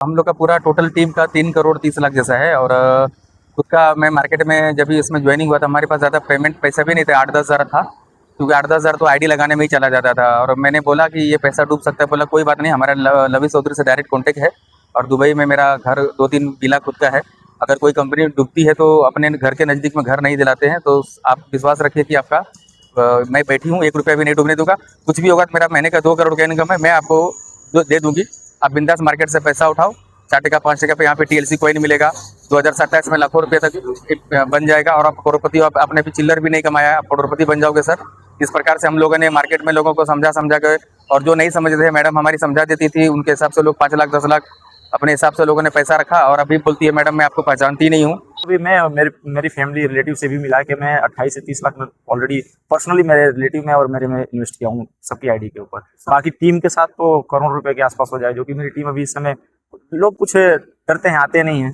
हम लोग का पूरा टोटल टीम का 3 करोड़ 30 लाख जैसा है। और खुद का मैं मार्केट में जब भी इसमें ज्वाइनिंग हुआ था, हमारे पास ज़्यादा पेमेंट पैसा भी नहीं था, 8-10 हज़ार था, क्योंकि 8-10 हज़ार तो आईडी लगाने में ही चला जाता था। और मैंने बोला कि ये पैसा डूब सकता है, बोला कोई बात नहीं, हमारा लवी चौधरी से डायरेक्ट कॉन्टेक्ट है और दुबई में मेरा घर 2-3 विला खुद का है। अगर कोई कंपनी डूबती है तो अपने घर के नज़दीक में घर नहीं दिलाते हैं, तो आप विश्वास रखिए कि आपका मैं बैठी हूँ, 1 रुपया भी नहीं डूबने दूंगा। कुछ भी होगा तो मेरा महीने का 2 करोड़ का इनकम है, मैं आपको दे दूंगी। आप बिंदास मार्केट से पैसा उठाओ, 4 टका 5 टका पे यहाँ पे TLC कोई नहीं मिलेगा। 2027 में लाखों रुपये तक बन जाएगा और आप करोड़पति हो। आपने भी चिल्लर भी नहीं कमाया, आप करोड़पति बन जाओगे सर। इस प्रकार से हम लोगों ने मार्केट में लोगों को समझा के, और जो नहीं समझते थे मैडम हमारी समझा देती थी, उनके हिसाब से लोग 5 लाख 10 लाख अपने हिसाब से लोगों ने पैसा रखा। और अभी बोलती है मैडम मैं आपको पहचानती नहीं हूँ। अभी मैं और मेरी फैमिली रिलेटिव से भी मिला के मैं 28 से 30 लाख में ऑलरेडी पर्सनली मेरे रिलेटिव में और मेरे में इन्वेस्ट किया हूँ सबकी आईडी के ऊपर। बाकी टीम के साथ तो करोड़ रुपए के आसपास हो जाए, जो कि मेरी टीम अभी इस समय, लोग कुछ करते हैं आते नहीं हैं,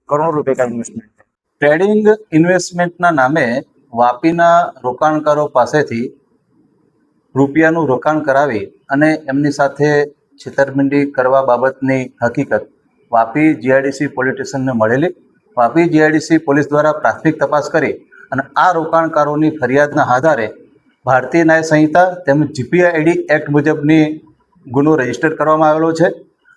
करोड़ों रुपए का इन्वेस्टमेंट है। ટ્રેડિંગ ઇન્વેસ્ટમેન્ટના નામે વાપીના રોકાણકારો પાસેથી રૂપિયાનું રોકાણ કરાવી અને એમની સાથે છેતરપિંડી કરવા બાબતની હકીકત વાપી GIDC પોલીસ સ્ટેશનને મળેલી। વાપી GIDC પોલીસ દ્વારા પ્રાથમિક તપાસ કરી અને આ રોકાણકારોની ફરિયાદના આધારે ભારતીય ન્યાય સંહિતા તેમજ GPID એક્ટ મુજબની ગુનો રજીસ્ટર કરવામાં આવેલો છે।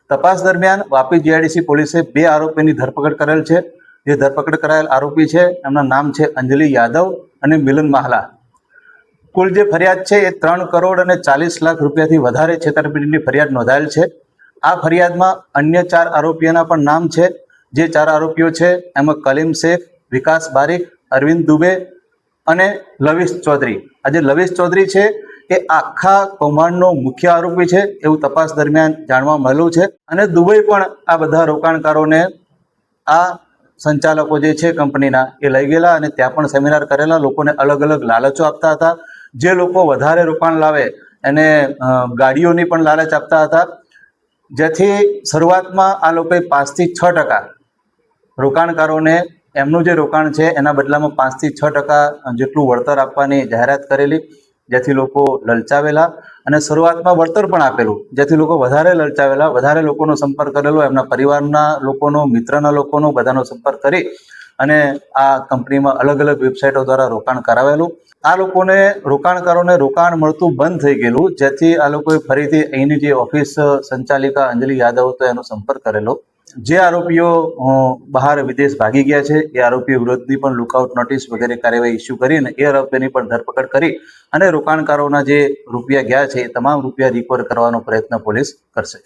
તપાસ દરમિયાન વાપી GIDC પોલીસે 2 આરોપીની ધરપકડ કરેલ છે। જે ધરપકડ કરાયેલ આરોપી છે એમના નામ છે અંજલિ યાદવ અને મિલન માહલા। કુલ જે ફરિયાદ છે એ 3 કરોડ અને 40 લાખ રૂપિયાથી વધારે છેતરપિંડીની ફરિયાદ નોંધાયેલ છે। આ ફરિયાદમાં અન્ય 4 આરોપીઓના પણ નામ છે। જે 4 આરોપીઓ છે એમાં કલીમ શેખ, વિકાસ બારીક, અરવિંદ દુબે અને લવિશ ચૌધરી। આ જે લવિશ ચૌધરી છે એ આખા કૌભાંડનો મુખ્ય આરોપી છે એવું તપાસ દરમિયાન જાણવા મળ્યું છે। અને દુબઈ પણ આ બધા રોકાણકારોને આ સંચાલકો જે છે કંપનીના એ લઈ ગયેલા અને ત્યાં પણ સેમિનાર કરેલા, લોકોને અલગ અલગ લાલચો આપતા હતા। જે લોકો વધારે રોકાણ લાવે એને ગાડીઓની પણ લાલચ આપતા હતા, જેથી શરૂઆતમાં આ લોકોએ 5 થી 6 ટકા રોકાણકારોને એમનું જે રોકાણ છે એના બદલામાં 5 થી 6 ટકા જેટલું વળતર આપવાની જાહેરાત કરેલી, જેથી લોકો લલચાવેલા અને શરૂઆતમાં વળતર પણ આપેલું, જેથી લોકો વધારે લલચાવેલા, વધારે લોકોનો સંપર્ક કરેલો, એમના પરિવારના લોકોનો, મિત્રના લોકોનો, બધાનો સંપર્ક કરી અને આ કંપનીમાં અલગ અલગ વેબસાઇટો દ્વારા રોકાણ કરાવેલું। આ લોકોને રોકાણકારોને રોકાણ મળતું બંધ થઈ ગયેલું, જેથી આ લોકોએ ફરીથી અહીંની જે ઓફિસ સંચાલિકા અંજલિ યાદવ હતો એનો સંપર્ક કરેલો। જે આરોપીઓ બહાર વિદેશ ભાગી ગયા છે એ આરોપીઓ વિરુદ્ધની પણ લુકઆઉટ નોટિસ વગેરે કાર્યવાહી ઇસ્યુ કરીને એ આરોપીની પણ ધરપકડ કરી અને રોકાણકારોના જે રૂપિયા ગયા છે એ તમામ રૂપિયા રિકવર કરવાનો પ્રયત્ન પોલીસ કરશે।